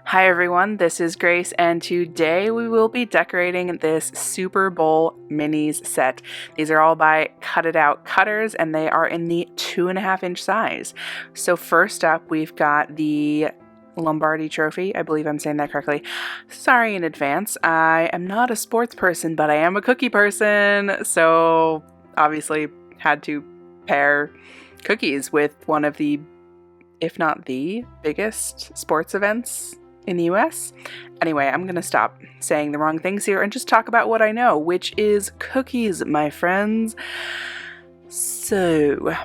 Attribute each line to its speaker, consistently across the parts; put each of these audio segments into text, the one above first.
Speaker 1: Hi everyone, this is Grace, and today we will be decorating this Super Bowl minis set. These are all by Cut It Out Cutters, and they are in the 2.5-inch size. So first up, we've got the Lombardi Trophy. I believe I'm saying that correctly. Sorry in advance. I am not a sports person, but I am a cookie person, so obviously had to pair cookies with one of the, if not the biggest sports events in the US. Anyway, I'm gonna stop saying the wrong things here and just talk about what I know, which is cookies, my friends. So,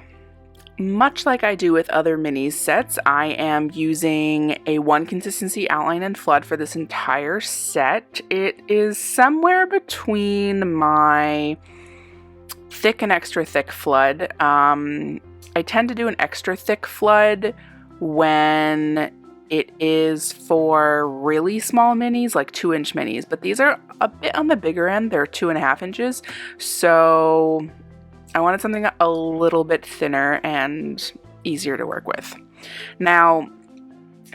Speaker 1: much like I do with other minis sets, I am using a 1 consistency outline and flood for this entire set. It is somewhere between my thick and extra thick flood. I tend to do an extra thick flood when it is for really small minis, like 2-inch minis, but these are a bit on the bigger end. They're 2.5 inches, so I wanted something a little bit thinner and easier to work with. Now,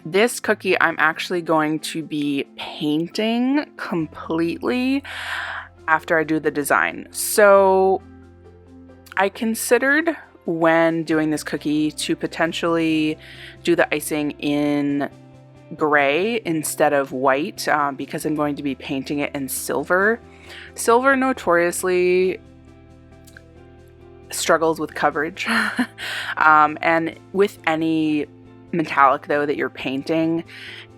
Speaker 1: this cookie I'm actually going to be painting completely after I do the design. So I considered when doing this cookie to potentially do the icing in gray instead of white because I'm going to be painting it in silver. Silver notoriously struggles with coverage and with any metallic though that you're painting,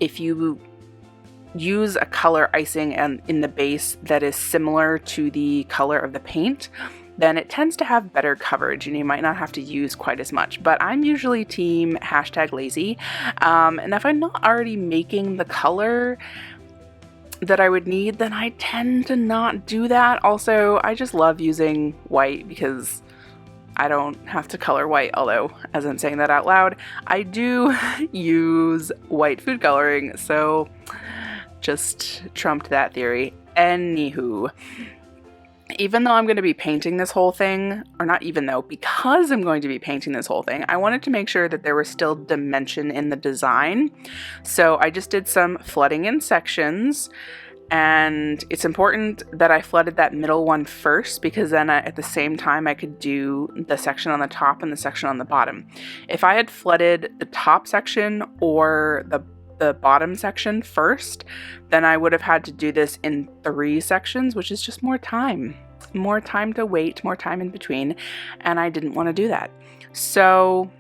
Speaker 1: if you use a color icing and in the base that is similar to the color of the paint, then it tends to have better coverage and you might not have to use quite as much. But I'm usually team #lazy. And if I'm not already making the color that I would need, then I tend to not do that. Also, I just love using white because I don't have to color white, although as I'm saying that out loud, I do use white food coloring, so just trumped that theory. Anywho, even though I'm going to be painting this whole thing, or not even though, because I'm going to be painting this whole thing, I wanted to make sure that there was still dimension in the design. So I just did some flooding in sections, and it's important that I flooded that middle one first because then at the same time I could do the section on the top and the section on the bottom. If I had flooded the top section or the bottom section first, then I would have had to do this in 3 sections, which is just more time to wait, more time in between, and I didn't want to do that. So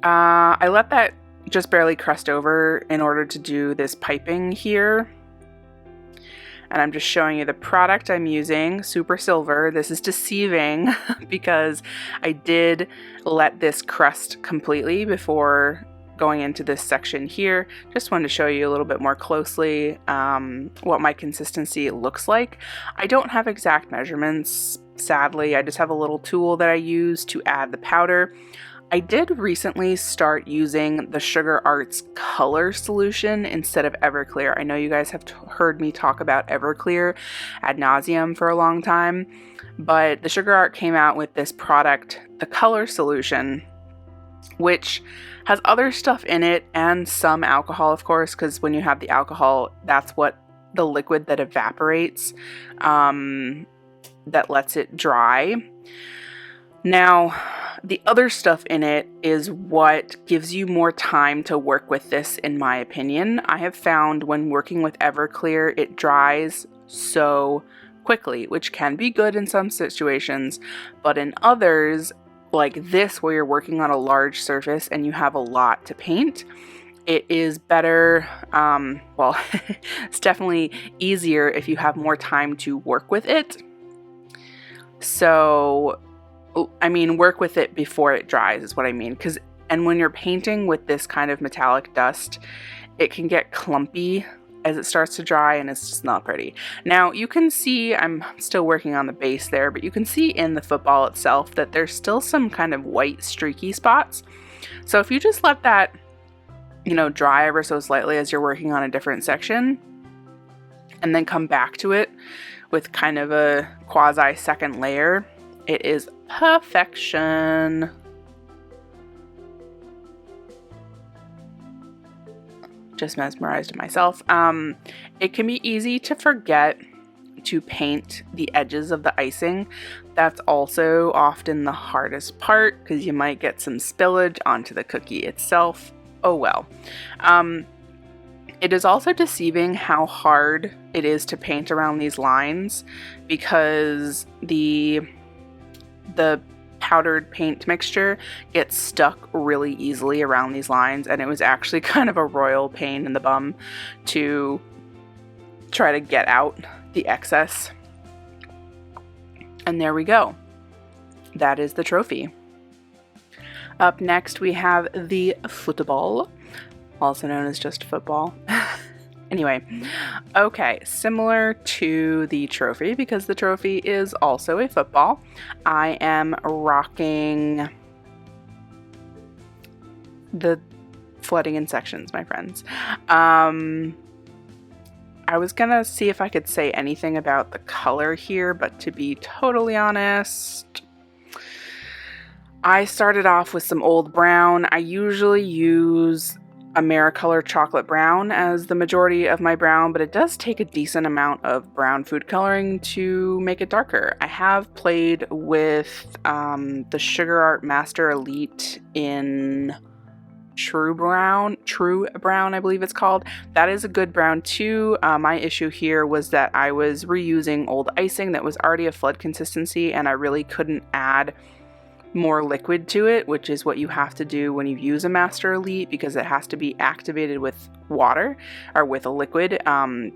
Speaker 1: I let that just barely crust over in order to do this piping here. And I'm just showing you the product I'm using, Super Silver. This is deceiving because I did let this crust completely before going into this section here. Just wanted to show you a little bit more closely what my consistency looks like. I don't have exact measurements, sadly. I just have a little tool that I use to add the powder. I did recently start using the Sugar Arts color solution instead of Everclear. I know you guys have heard me talk about Everclear ad nauseum for a long time, but the Sugar Art came out with this product, the color solution, which has other stuff in it and some alcohol, of course, because when you have the alcohol, that's what the liquid that evaporates, that lets it dry. Now, the other stuff in it is what gives you more time to work with this, in my opinion. I have found when working with Everclear, it dries so quickly, which can be good in some situations, but in others, like this, where you're working on a large surface and you have a lot to paint, it is better, well, it's definitely easier if you have more time to work with it. So, I mean, work with it before it dries is what I mean. And when you're painting with this kind of metallic dust, it can get clumpy as it starts to dry and it's just not pretty. Now you can see, I'm still working on the base there, but you can see in the football itself that there's still some kind of white streaky spots. So if you just let that, dry ever so slightly as you're working on a different section, and then come back to it with kind of a quasi second layer, it is perfection. just mesmerized myself. It can be easy to forget to paint the edges of the icing. That's also often the hardest part because you might get some spillage onto the cookie itself. Oh well. It is also deceiving how hard it is to paint around these lines because the powdered paint mixture gets stuck really easily around these lines, and it was actually kind of a royal pain in the bum to try to get out the excess. And there we go. That is the trophy. Up next we have the football, also known as just football. Anyway, okay, similar to the trophy, because the trophy is also a football, I am rocking the flooding in sections, my friends. I was gonna see if I could say anything about the color here, but to be totally honest, I started off with some old brown. I usually use AmeriColor chocolate brown as the majority of my brown, but it does take a decent amount of brown food coloring to make it darker. I have played with the Sugar Art Master Elite in True Brown, I believe it's called. That is a good brown too. My issue here was that I was reusing old icing that was already a flood consistency, and I really couldn't add more liquid to it, which is what you have to do when you use a Master Elite, because it has to be activated with water or with a liquid,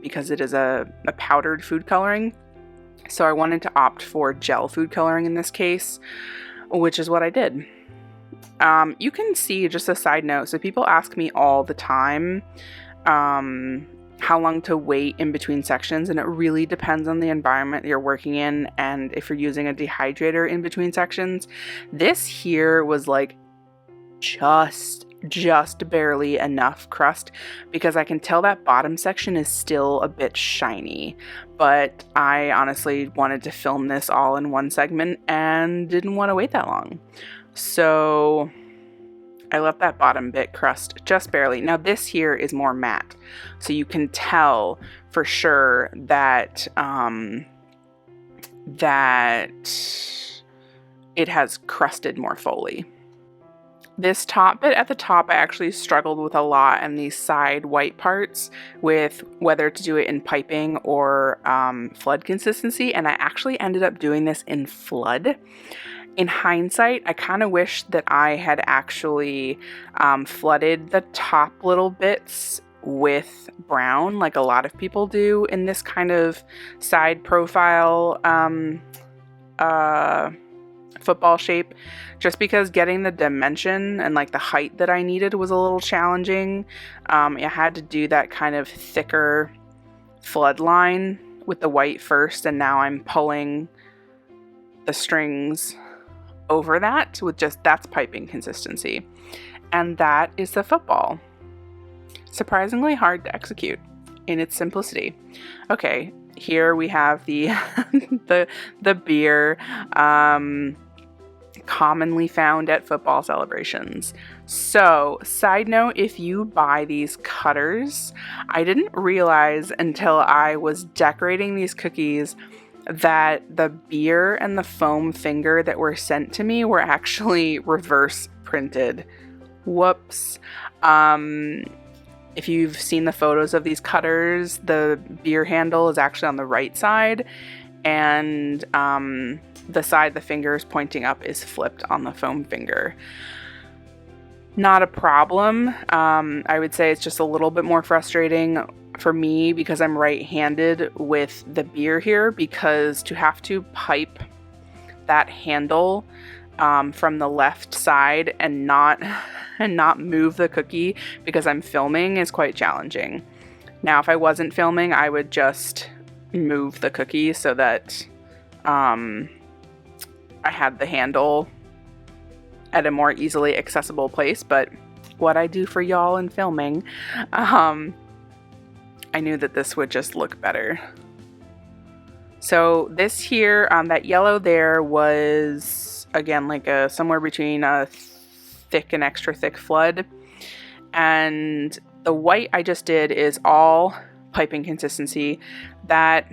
Speaker 1: because it is a powdered food coloring. So I wanted to opt for gel food coloring in this case, which is what I did. You can see, just a side note, so people ask me all the time how long to wait in between sections, and it really depends on the environment you're working in and if you're using a dehydrator in between sections. This here was like just barely enough crust, because I can tell that bottom section is still a bit shiny, but I honestly wanted to film this all in one segment and didn't want to wait that long. So I left that bottom bit crust just barely. Now this here is more matte, so you can tell for sure that that it has crusted more fully. This top bit at the top, I actually struggled with a lot, and these side white parts with whether to do it in piping or flood consistency, and I actually ended up doing this in flood. In hindsight, I kind of wish that I had actually flooded the top little bits with brown, like a lot of people do in this kind of side profile football shape, just because getting the dimension and like the height that I needed was a little challenging. I had to do that kind of thicker flood line with the white first, and now I'm pulling the strings over that with that's piping consistency. And that is the football. Surprisingly hard to execute in its simplicity. Okay, here we have the the beer commonly found at football celebrations. So, side note, if you buy these cutters, I didn't realize until I was decorating these cookies that the beer and the foam finger that were sent to me were actually reverse printed. Whoops. If you've seen the photos of these cutters, the beer handle is actually on the right side, and the side the finger is pointing up is flipped on the foam finger. Not a problem. I would say it's just a little bit more frustrating for me because I'm right-handed with the beer here, because to have to pipe that handle from the left side and not move the cookie because I'm filming is quite challenging. Now, if I wasn't filming, I would just move the cookie so that I had the handle at a more easily accessible place, but what I do for y'all in filming, I knew that this would just look better. So this here, that yellow there was, again, like somewhere between a thick and extra thick flood. And The white I just did is all piping consistency. That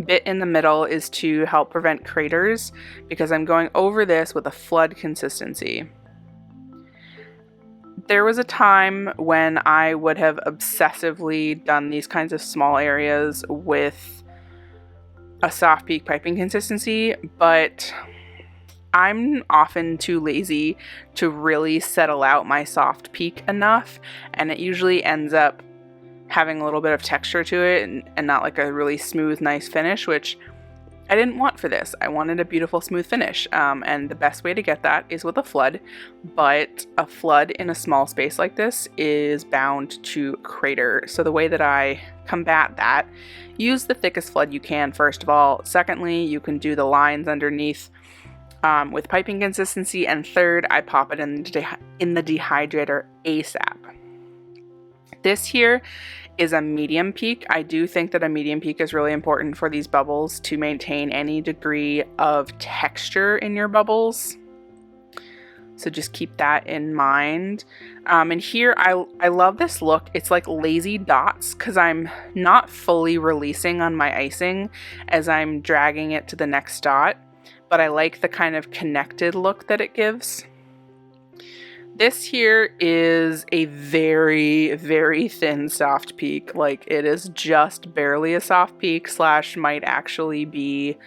Speaker 1: bit in the middle is to help prevent craters because I'm going over this with a flood consistency. There was a time when I would have obsessively done these kinds of small areas with a soft peak piping consistency, but I'm often too lazy to really settle out my soft peak enough, and it usually ends up having a little bit of texture to it and not like a really smooth, nice finish, which I didn't want for this. I wanted a beautiful, smooth finish, and the best way to get that is with a flood, but a flood in a small space like this is bound to crater. So the way that I combat that, use the thickest flood you can, first of all. Secondly, you can do the lines underneath with piping consistency, and third, I pop it in the dehydrator ASAP. This here is a medium peak. I do think that a medium peak is really important for these bubbles to maintain any degree of texture in your bubbles. So just keep that in mind. And here I love this look. It's like lazy dots because I'm not fully releasing on my icing as I'm dragging it to the next dot, but I like the kind of connected look that it gives. This here is a very, very thin soft peak. Like, it is just barely a soft peak / might actually be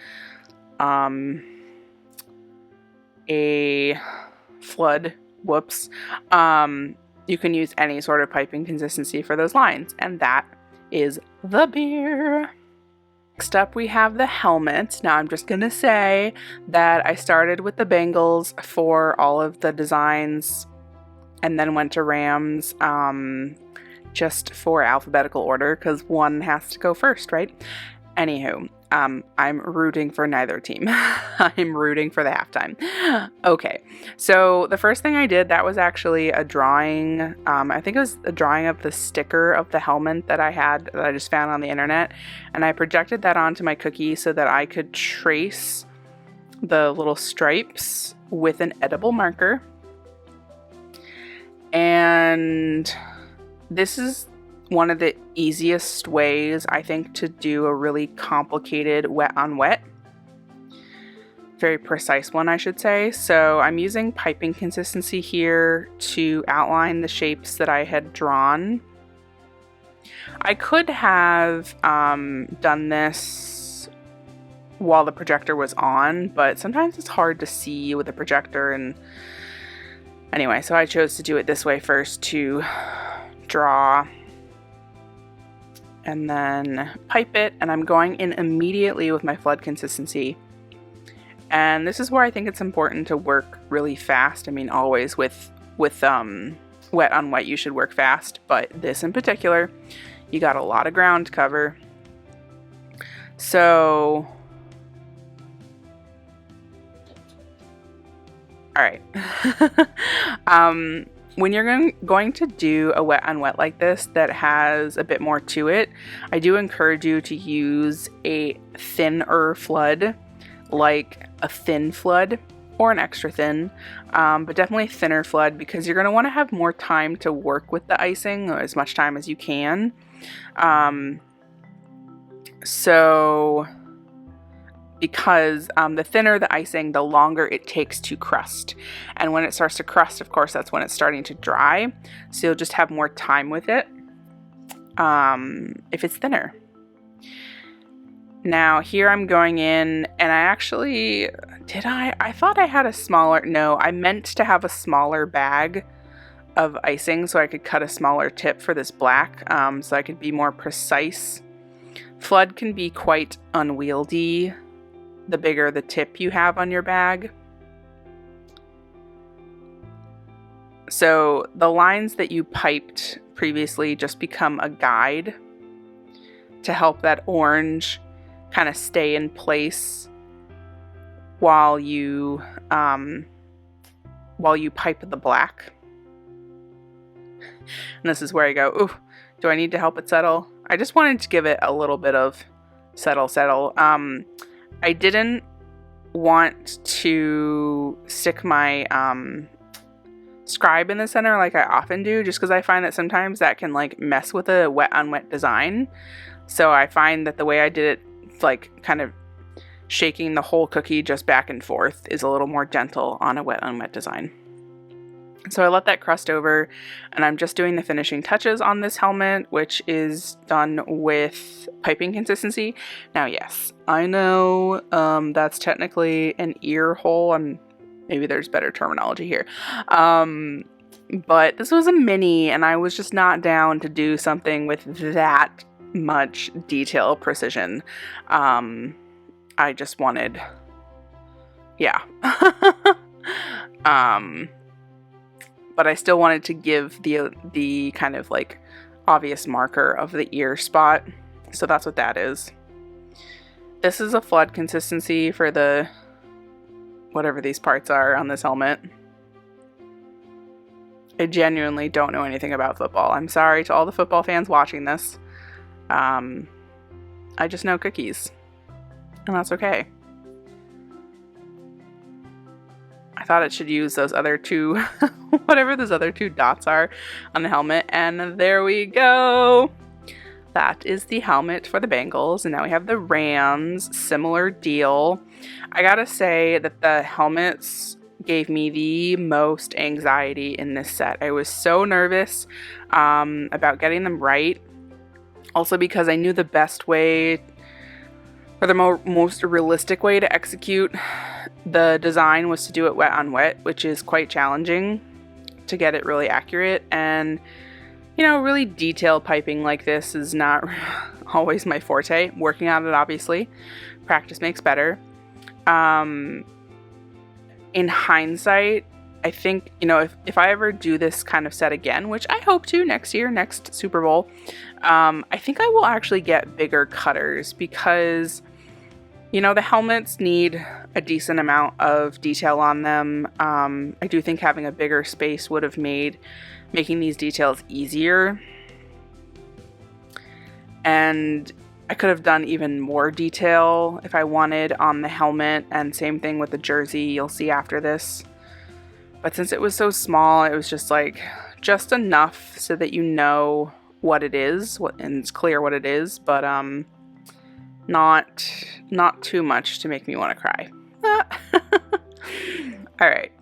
Speaker 1: a flood. Whoops. You can use any sort of piping consistency for those lines, and that is the beer. Next up, we have the helmet. Now, I'm just going to say that I started with the Bengals for all of the designs and then went to Rams just for alphabetical order because one has to go first, right? Anywho, I'm rooting for neither team. I'm rooting for the halftime. Okay, so the first thing I did, that was actually a drawing. I think it was a drawing of the sticker of the helmet that I just found on the internet, and I projected that onto my cookie so that I could trace the little stripes with an edible marker. And this is one of the easiest ways, I think, to do a really complicated wet on wet. Very precise one, I should say. So I'm using piping consistency here to outline the shapes that I had drawn. I could have done this while the projector was on, but sometimes it's hard to see with the projector, and anyway, so I chose to do it this way first, to draw and then pipe it, and I'm going in immediately with my flood consistency. And this is where I think it's important to work really fast. I mean, always with wet on wet you should work fast, but this in particular, you got a lot of ground to cover. So all right. When you're going to do a wet on wet like this that has a bit more to it, I do encourage you to use a thinner flood, like a thin flood or an extra thin, but definitely thinner flood, because you're going to want to have more time to work with the icing, or as much time as you can. Because the thinner the icing, the longer it takes to crust. And when it starts to crust, of course, that's when it's starting to dry. So you'll just have more time with it if it's thinner. Now here I'm going in, and I thought I had a smaller, no, I meant to have a smaller bag of icing so I could cut a smaller tip for this black, so I could be more precise. Flood can be quite unwieldy the bigger the tip you have on your bag. So the lines that you piped previously just become a guide to help that orange kind of stay in place while you pipe the black. And this is where I go, ooh, do I need to help it settle? I just wanted to give it a little bit of settle. I didn't want to stick my scribe in the center like I often do, just because I find that sometimes that can like mess with a wet on wet design. So I find that the way I did it, like kind of shaking the whole cookie just back and forth, is a little more gentle on a wet on wet design. So I let that crust over, and I'm just doing the finishing touches on this helmet, which is done with piping consistency. Now, yes, I know that's technically an ear hole, and maybe there's better terminology here. But this was a mini, and I was just not down to do something with that much detail precision. I just wanted, yeah. But I still wanted to give the kind of like obvious marker of the ear spot. So that's what that is. This is a flood consistency for the whatever these parts are on this helmet. I genuinely don't know anything about football. I'm sorry to all the football fans watching this. I just know cookies, and that's okay. I thought it should use those other two, whatever those other two dots are on the helmet, and there we go. That is the helmet for the Bengals, and now we have the Rams. Similar deal. I gotta say that the helmets gave me the most anxiety in this set. I was so nervous about getting them right. Also because I knew the best way, or the most realistic way to execute the design was to do it wet on wet, which is quite challenging to get it really accurate. And, you know, really detailed piping like this is not always my forte. Working on it, obviously. Practice makes better. In hindsight, I think, you know, if I ever do this kind of set again, which I hope to next year, next Super Bowl, I think I will actually get bigger cutters because, you know, the helmets need a decent amount of detail on them. I do think having a bigger space would have made making these details easier. And I could have done even more detail if I wanted on the helmet, and same thing with the jersey you'll see after this. But since it was so small, it was just like, just enough so that you know what it is, and it's clear what it is, but not too much to make me want to cry. Alright,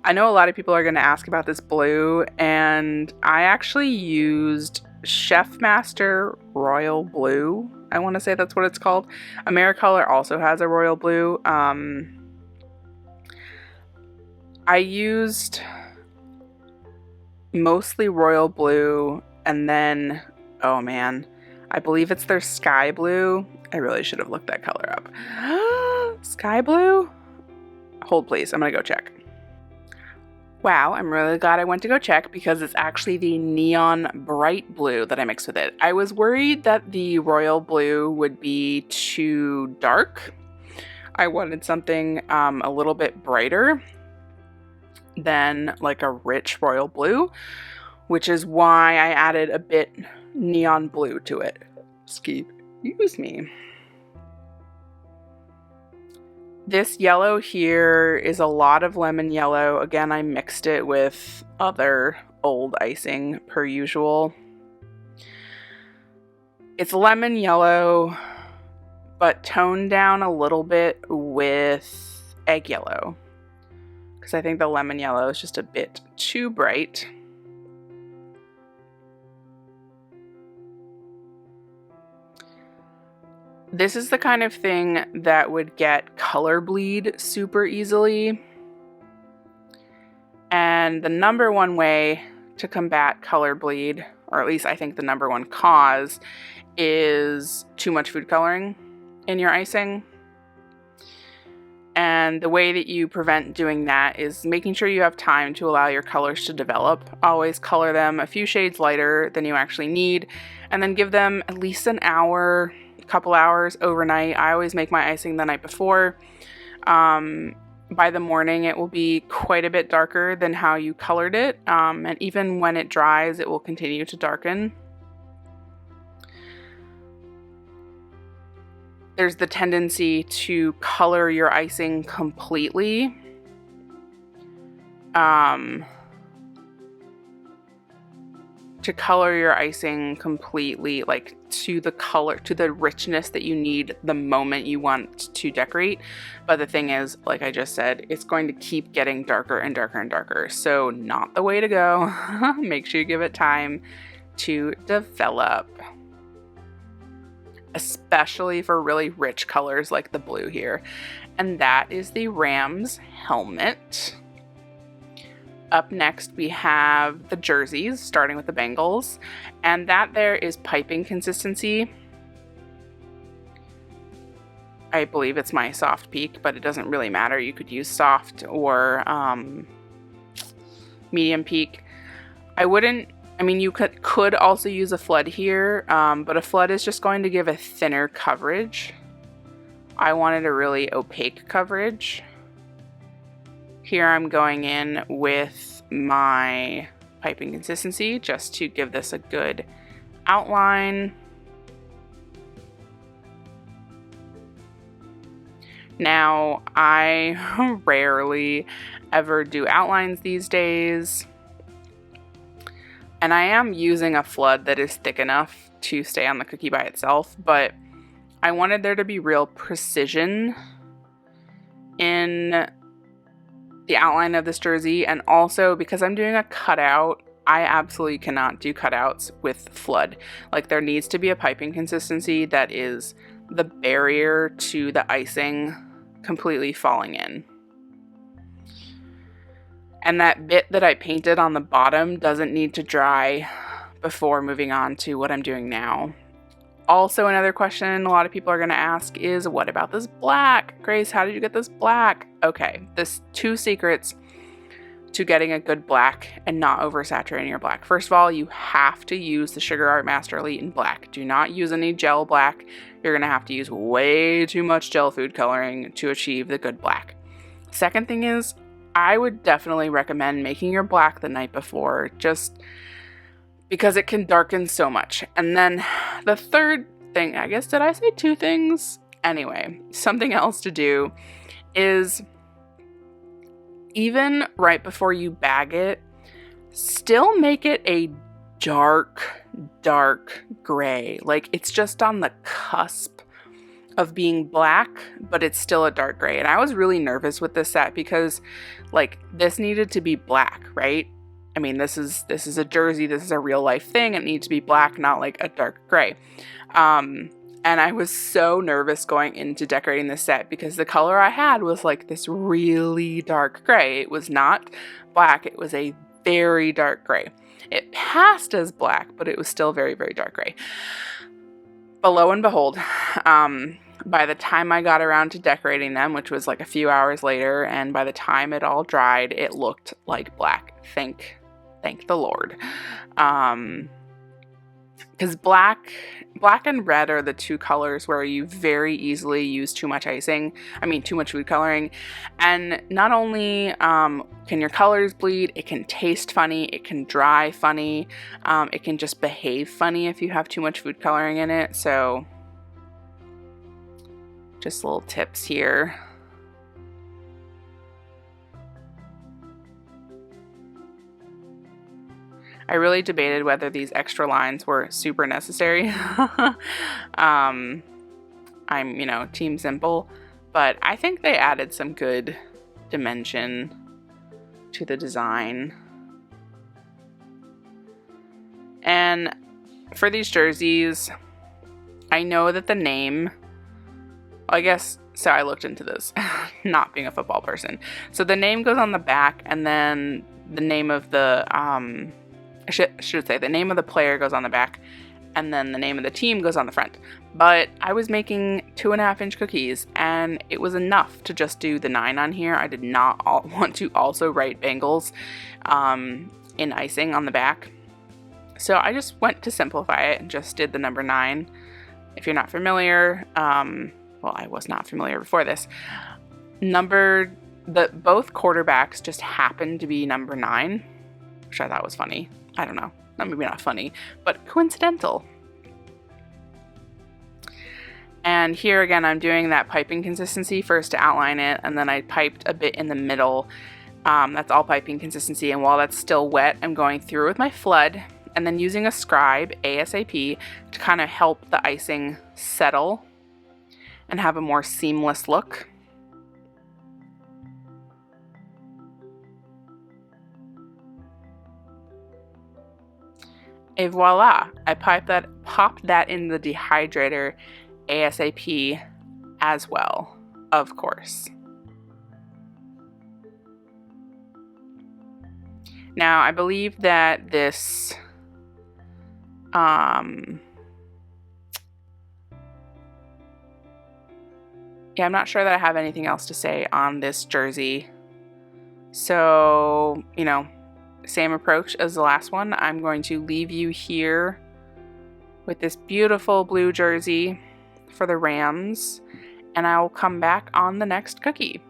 Speaker 1: I know a lot of people are going to ask about this blue, and I actually used Chef Master Royal Blue. I want to say that's what it's called. AmeriColor also has a royal blue. I used mostly royal blue, and then, oh man, I believe it's their sky blue. I really should have looked that color up. Sky blue? Hold please, I'm gonna go check. Wow, I'm really glad I went to go check because it's actually the neon bright blue that I mixed with it. I was worried that the royal blue would be too dark. I wanted something a little bit brighter than like a rich royal blue, which is why I added a bit neon blue to it. Excuse me. This yellow here is a lot of lemon yellow. Again, I mixed it with other old icing per usual. It's lemon yellow, but toned down a little bit with egg yellow, because I think the lemon yellow is just a bit too bright. This is the kind of thing that would get color bleed super easily. And the number one way to combat color bleed, or at least I think the number one cause, is too much food coloring in your icing. And the way that you prevent doing that is making sure you have time to allow your colors to develop. Always color them a few shades lighter than you actually need, and then give them at least an hour, couple hours overnight. I always make my icing the night before. By the morning it will be quite a bit darker than how you colored it, and even when it dries it will continue to darken. There's the tendency to color your icing completely, to color your icing completely, like to the color, to the richness that you need the moment you want to decorate. But the thing is, like I just said, it's going to keep getting darker and darker and darker. So not the way to go. Make sure you give it time to develop, especially for really rich colors like the blue here. And that is the Rams helmet. Up next, we have the jerseys, starting with the Bengals, and that there is piping consistency. I believe it's my soft peak, but it doesn't really matter. You could use soft or medium peak. You could also use a flood here, but a flood is just going to give a thinner coverage. I wanted a really opaque coverage. Here I'm going in with my piping consistency just to give this a good outline. Now, I rarely ever do outlines these days, and I am using a flood that is thick enough to stay on the cookie by itself, but I wanted there to be real precision in the outline of this jersey, and also because I'm doing a cutout, I absolutely cannot do cutouts with flood. Like, there needs to be a piping consistency that is the barrier to the icing completely falling in. And that bit that I painted on the bottom doesn't need to dry before moving on to what I'm doing now. Also, another question a lot of people are going to ask is, what about this black? Grace, how did you get this black? Okay, there's 2 secrets to getting a good black and not oversaturating your black. First of all, you have to use the Sugar Art Master Elite in black. Do not use any gel black. You're going to have to use way too much gel food coloring to achieve the good black. Second thing is, I would definitely recommend making your black the night before, just because it can darken so much. And then the third thing, I guess, did I say 2 things? Anyway, something else to do is, even right before you bag it, still make it a dark gray. Like, it's just on the cusp of being black, but it's still a dark gray. And I was really nervous with this set because, like, this needed to be black, right? I mean, this is a jersey, this is a real life thing. It needs to be black, not like a dark gray. And I was so nervous going into decorating this set because the color I had was like this really dark gray. It was not black, it was a very dark gray. It passed as black, but it was still very, very dark gray. But lo and behold, by the time I got around to decorating them, which was like a few hours later, and by the time it all dried, it looked like black. Thank the Lord. Because black and red are the 2 colors where you very easily use too much icing. I mean, too much food coloring. And not only can your colors bleed, it can taste funny, it can dry funny, it can just behave funny if you have too much food coloring in it. So, just little tips here. I really debated whether these extra lines were super necessary. I'm, team simple, but I think they added some good dimension to the design. And for these jerseys, I know that the name, I looked into this, not being a football person. So the name goes on the back, and then the name of the, I should say the name of the player goes on the back, and then the name of the team goes on the front. But I was making 2.5-inch cookies, and it was enough to just do the 9 on here. I did not want to also write Bangles in icing on the back. So I just went to simplify it and just did the number 9. If you're not familiar, well, I was not familiar before this. Both quarterbacks just happened to be number 9, which I thought was funny. I don't know, maybe not funny, but coincidental. And here again, I'm doing that piping consistency first to outline it, and then I piped a bit in the middle. That's all piping consistency, and while that's still wet, I'm going through with my flood and then using a scribe ASAP to kind of help the icing settle and have a more seamless look. Et voila, I popped that in the dehydrator ASAP as well, of course. Now, I believe that this yeah, I'm not sure that I have anything else to say on this jersey. So, you know, same approach as the last one. I'm going to leave you here with this beautiful blue jersey for the Rams, and I will come back on the next cookie.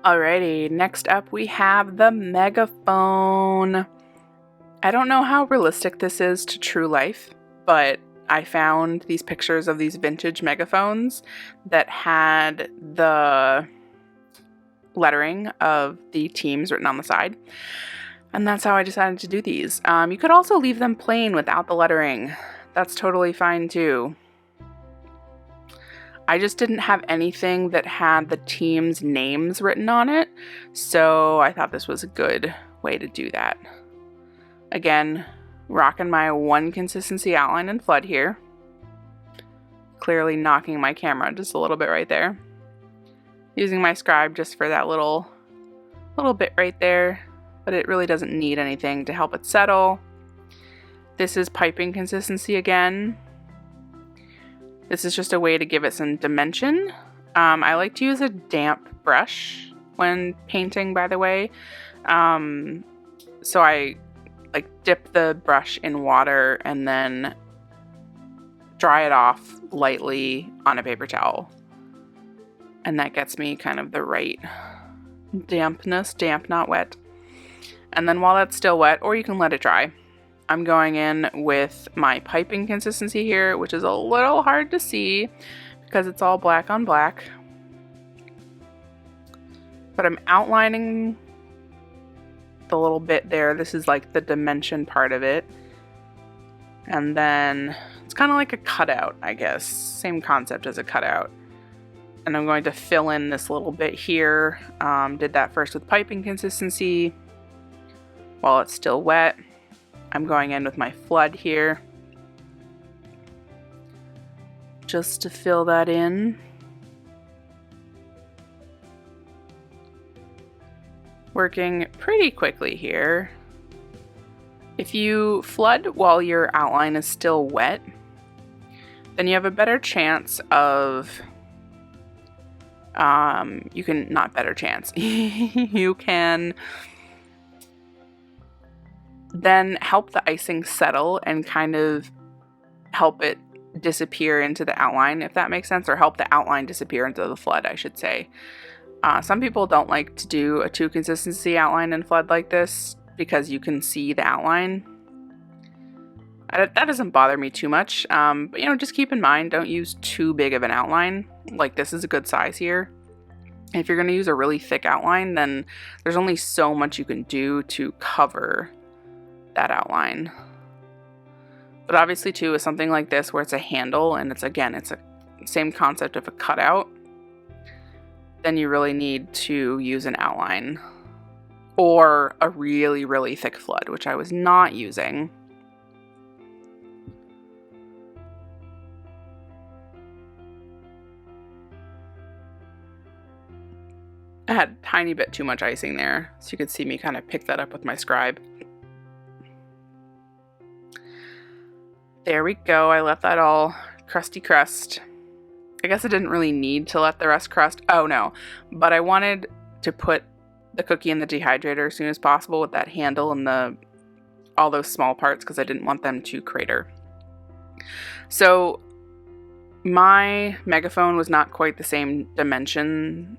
Speaker 1: Alrighty, next up we have the Megaphone. I don't know how realistic this is to true life, but I found these pictures of these vintage megaphones that had the lettering of the teams written on the side. And that's how I decided to do these. You could also leave them plain without the lettering. That's totally fine too. I just didn't have anything that had the team's names written on it, so I thought this was a good way to do that. Again, rocking my one consistency outline and flood here. Clearly knocking my camera just a little bit right there. Using my scribe just for that little bit right there, but it really doesn't need anything to help it settle. This is piping consistency again. This is just a way to give it some dimension. I like to use a damp brush when painting, by the way. So I dip the brush in water and then dry it off lightly on a paper towel. And that gets me kind of the right dampness, damp, not wet. And then while that's still wet, or you can let it dry, I'm going in with my piping consistency here, which is a little hard to see because it's all black on black. But I'm outlining the little bit there. This is like the dimension part of it. And then it's kind of like a cutout, I guess. Same concept as a cutout. And I'm going to fill in this little bit here. Did that first with piping consistency while it's still wet. I'm going in with my flood here just to fill that in. Working pretty quickly here. If you flood while your outline is still wet, then you have a better chance of, you can then help the icing settle and kind of help it disappear into the outline, if that makes sense, or help the outline disappear into the flood, I should say. Some people don't like to do a two consistency outline and flood like this because you can see the outline. That doesn't bother me too much, but just keep in mind, don't use too big of an outline. Like, this is a good size here. If you're going to use a really thick outline, then there's only so much you can do to cover that outline. But obviously too, with something like this where it's a handle and it's a same concept of a cutout, then you really need to use an outline or a really, really thick flood, which I was not using. I had a tiny bit too much icing there, so you could see me kind of pick that up with my scribe. There we go. I let that all crusty crust. I guess I didn't really need to let the rest crust. Oh no, but I wanted to put the cookie in the dehydrator as soon as possible with that handle and all those small parts because I didn't want them to crater. So my Megaphone was not quite the same dimension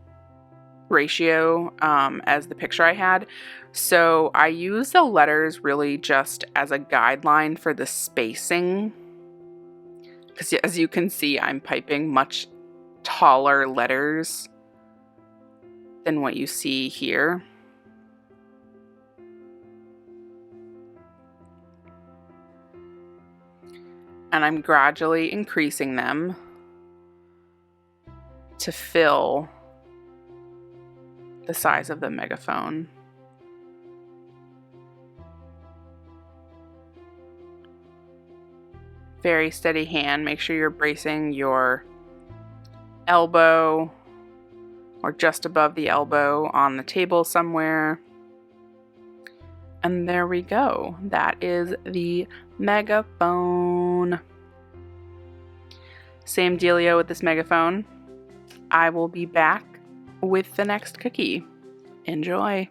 Speaker 1: ratio as the picture I had. So I use the letters really just as a guideline for the spacing. Because as you can see, I'm piping much taller letters than what you see here. And I'm gradually increasing them to fill the size of the Megaphone. Very steady hand. Make sure you're bracing your elbow or just above the elbow on the table somewhere. And there we go. That is the Megaphone. Same dealio with this Megaphone. I will be back with the next cookie. Enjoy.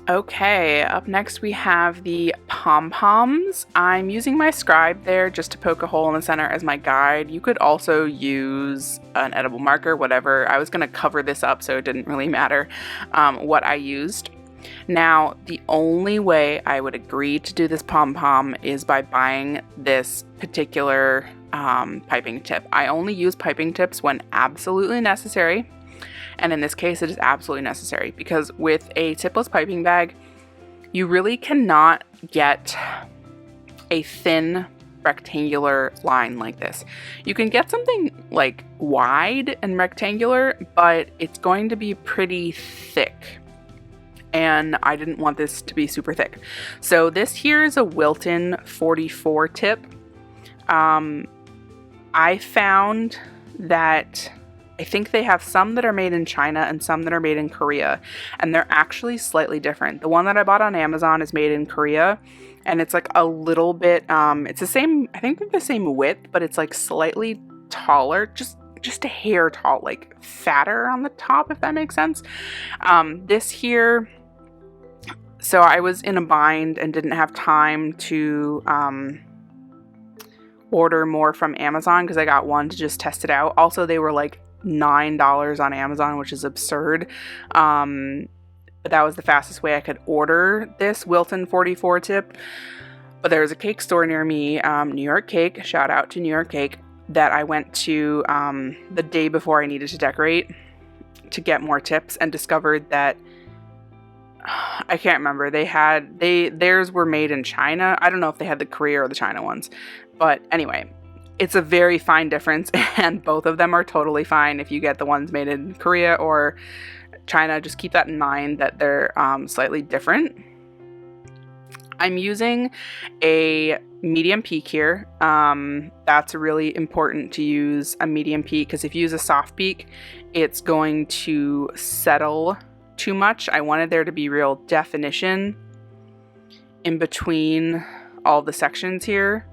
Speaker 1: Okay, up next we have the pom-poms. I'm using my scribe there just to poke a hole in the center as my guide. You could also use an edible marker, whatever. I was going to cover this up, so it didn't really matter what I used. Now, the only way I would agree to do this pom-pom is by buying this particular piping tip. I only use piping tips when absolutely necessary. And in this case, it is absolutely necessary because with a tipless piping bag, you really cannot get a thin rectangular line like this. You can get something like wide and rectangular, but it's going to be pretty thick. And I didn't want this to be super thick. So this here is a Wilton 44 tip. I found that I think they have some that are made in China and some that are made in Korea, and they're actually slightly different. The one that I bought on Amazon is made in Korea, and it's like a little bit, it's the same, I think they're the same width, but it's like slightly taller, just a hair tall, like fatter on the top, if that makes sense. This here, so I was in a bind and didn't have time to order more from Amazon because I got one to just test it out. Also, they were like $9 on Amazon, which is absurd. But that was the fastest way I could order this Wilton 44 tip. But there was a cake store near me, New York Cake, shout out to New York Cake, that I went to the day before I needed to decorate to get more tips, and discovered that I can't remember. Theirs were made in China. I don't know if they had the Korea or the China ones. But anyway, it's a very fine difference, and both of them are totally fine. If you get the ones made in Korea or China, just keep that in mind that they're slightly different. I'm using a medium peak here. That's really important to use a medium peak because if you use a soft peak, it's going to settle too much. I wanted there to be real definition in between all the sections here.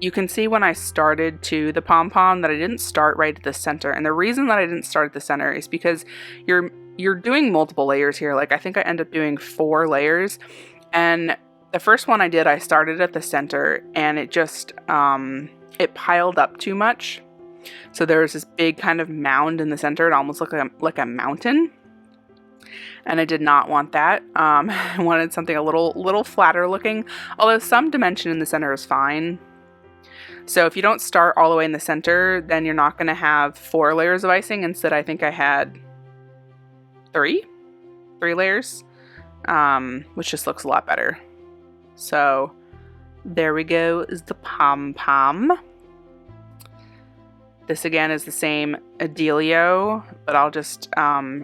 Speaker 1: You can see when I started to the pom-pom that I didn't start right at the center. And the reason that I didn't start at the center is because you're doing multiple layers here. Like I think I ended up doing 4 layers. And the first one I did, I started at the center and it just, it piled up too much. So there was this big kind of mound in the center. It almost looked like a mountain. And I did not want that. I wanted something a little flatter looking, although some dimension in the center is fine. So if you don't start all the way in the center, then you're not going to have 4 layers of icing. Instead, I think I had 3 layers, which just looks a lot better. So there we go, is the pom-pom. This again is the same Adelio, but I'll just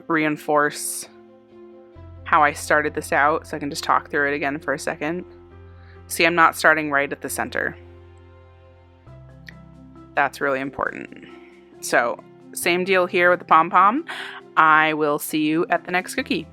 Speaker 1: reinforce how I started this out so I can just talk through it again for a second. See, I'm not starting right at the center. That's really important. So, same deal here with the pom-pom. I will see you at the next cookie.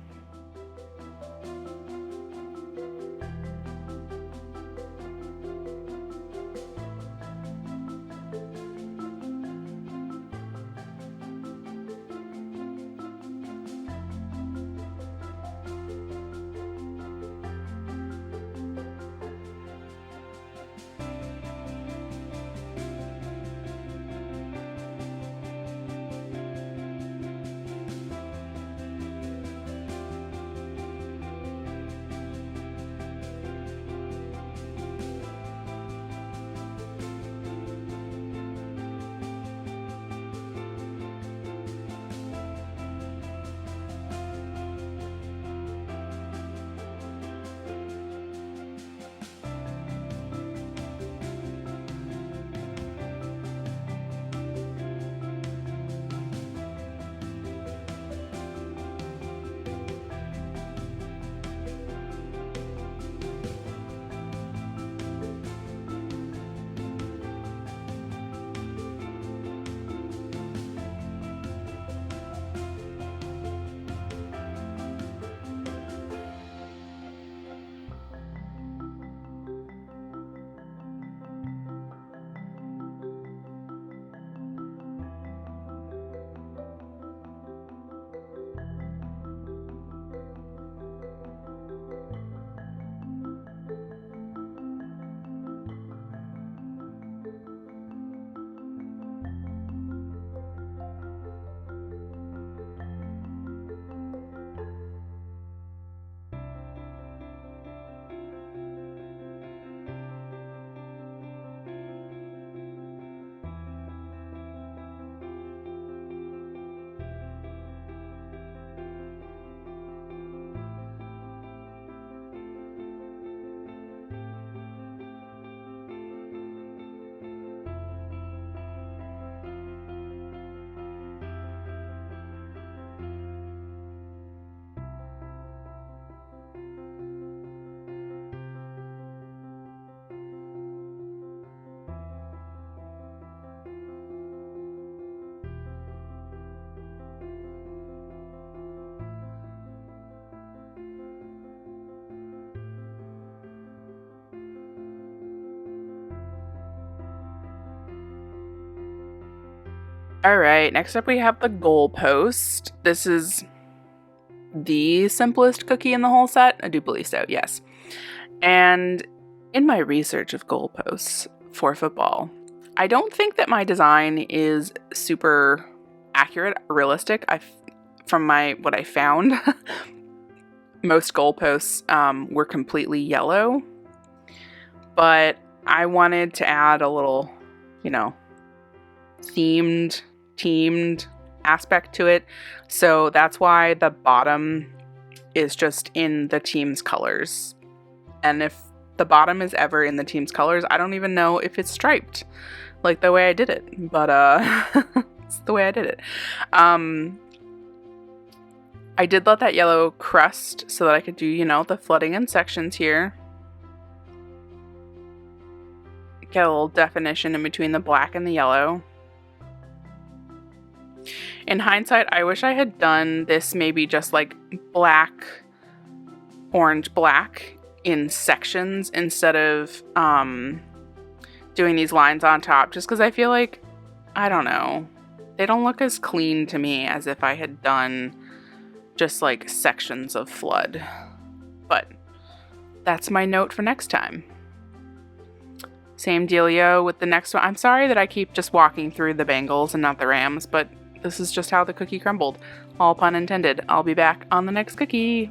Speaker 1: All right, next up we have the goalpost. This is the simplest cookie in the whole set. I do believe so, yes. And in my research of goalposts for football, I don't think that my design is super accurate, realistic. From what I found, most goalposts were completely yellow, but I wanted to add a little, teamed aspect to it. So that's why the bottom is just in the team's colors. And if the bottom is ever in the team's colors, I don't even know if it's striped, like the way I did it. But it's the way I did it. I did let that yellow crust so that I could do, the flooding in sections here. Get a little definition in between the black and the yellow. In hindsight, I wish I had done this maybe just like black, orange, black in sections instead of doing these lines on top, just because I feel like, I don't know, they don't look as clean to me as if I had done just like sections of flood. But that's my note for next time. Same dealio with the next one. I'm sorry that I keep just walking through the Bengals and not the Rams, but this is just how the cookie crumbled. All pun intended. I'll be back on the next cookie.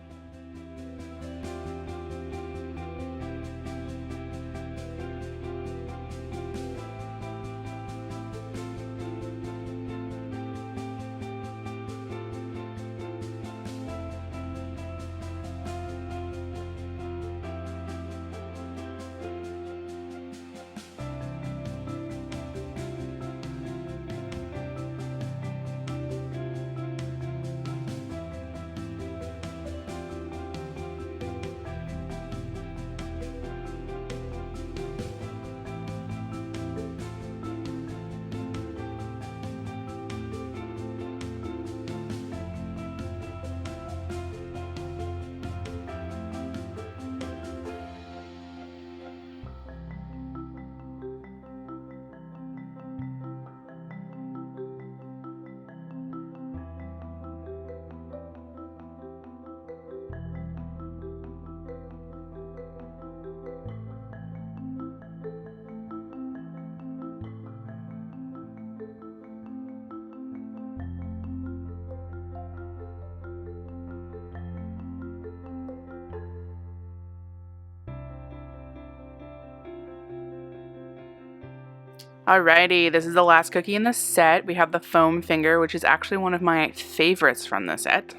Speaker 1: Alrighty, this is the last cookie in the set. We have the foam finger, which is actually one of my favorites from the set.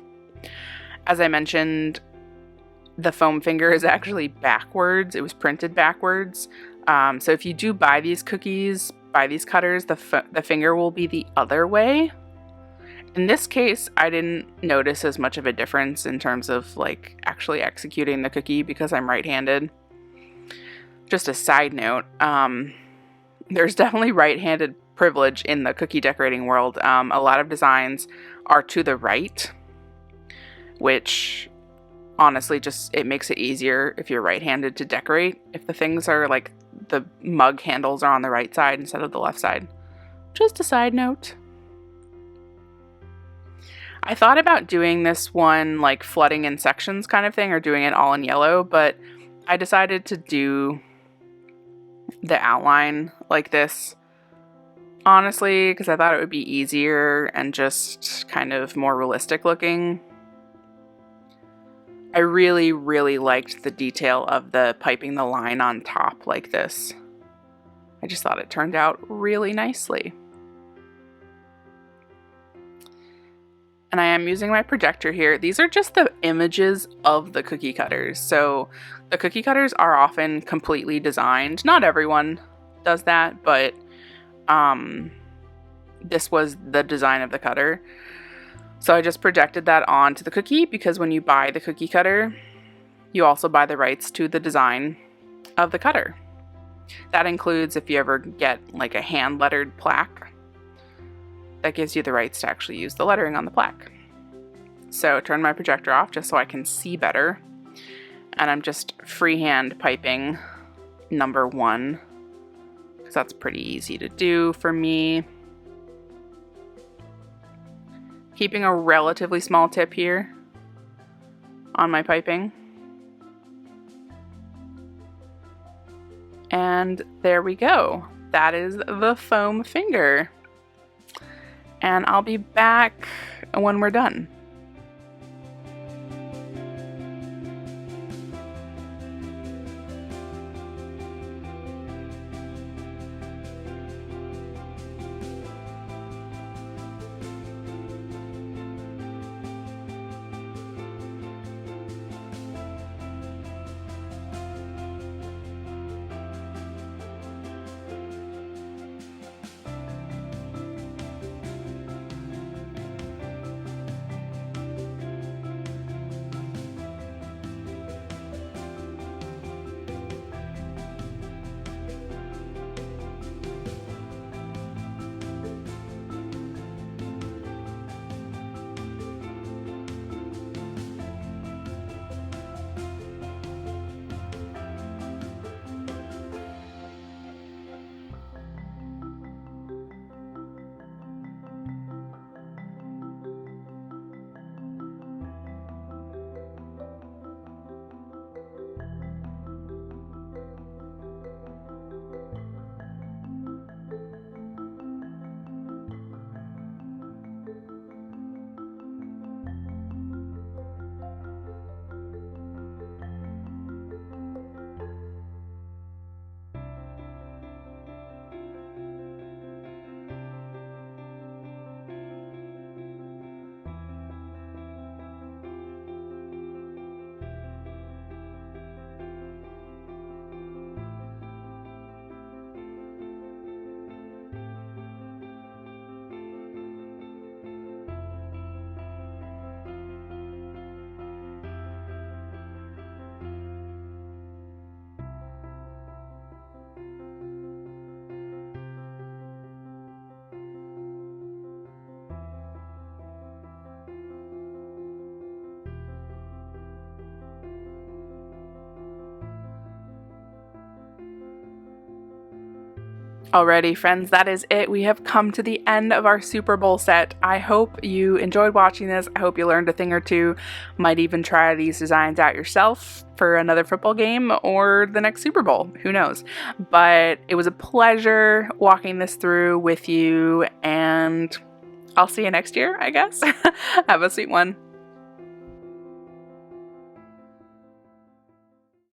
Speaker 1: As I mentioned, the foam finger is actually backwards. It was printed backwards. So if you do buy these cookies, buy these cutters, the finger will be the other way. In this case, I didn't notice as much of a difference in terms of like actually executing the cookie because I'm right-handed. Just a side note, there's definitely right-handed privilege in the cookie decorating world. A lot of designs are to the right, which honestly it makes it easier if you're right-handed to decorate. If the things are like the mug handles are on the right side instead of the left side. Just a side note. I thought about doing this one like flooding in sections kind of thing, or doing it all in yellow, but I decided to do the outline like this, honestly, because I thought it would be easier and just kind of more realistic looking. I really, really liked the detail of the piping the line on top like this. I just thought it turned out really nicely. And I am using my projector here. These are just the images of the cookie cutters. So the cookie cutters are often completely designed. Not everyone does that, but this was the design of the cutter. So I just projected that onto the cookie because when you buy the cookie cutter, you also buy the rights to the design of the cutter. That includes if you ever get like a hand lettered plaque. That gives you the rights to actually use the lettering on the plaque. So turn my projector off just so I can see better. And I'm just freehand piping number 1, because that's pretty easy to do for me. Keeping a relatively small tip here on my piping. And there we go. That is the foam finger. And I'll be back when we're done. Alrighty, friends, that is it. We have come to the end of our Super Bowl set. I hope you enjoyed watching this. I hope you learned a thing or two. Might even try these designs out yourself for another football game or the next Super Bowl. Who knows? But it was a pleasure walking this through with you, and I'll see you next year, I guess. Have a sweet one.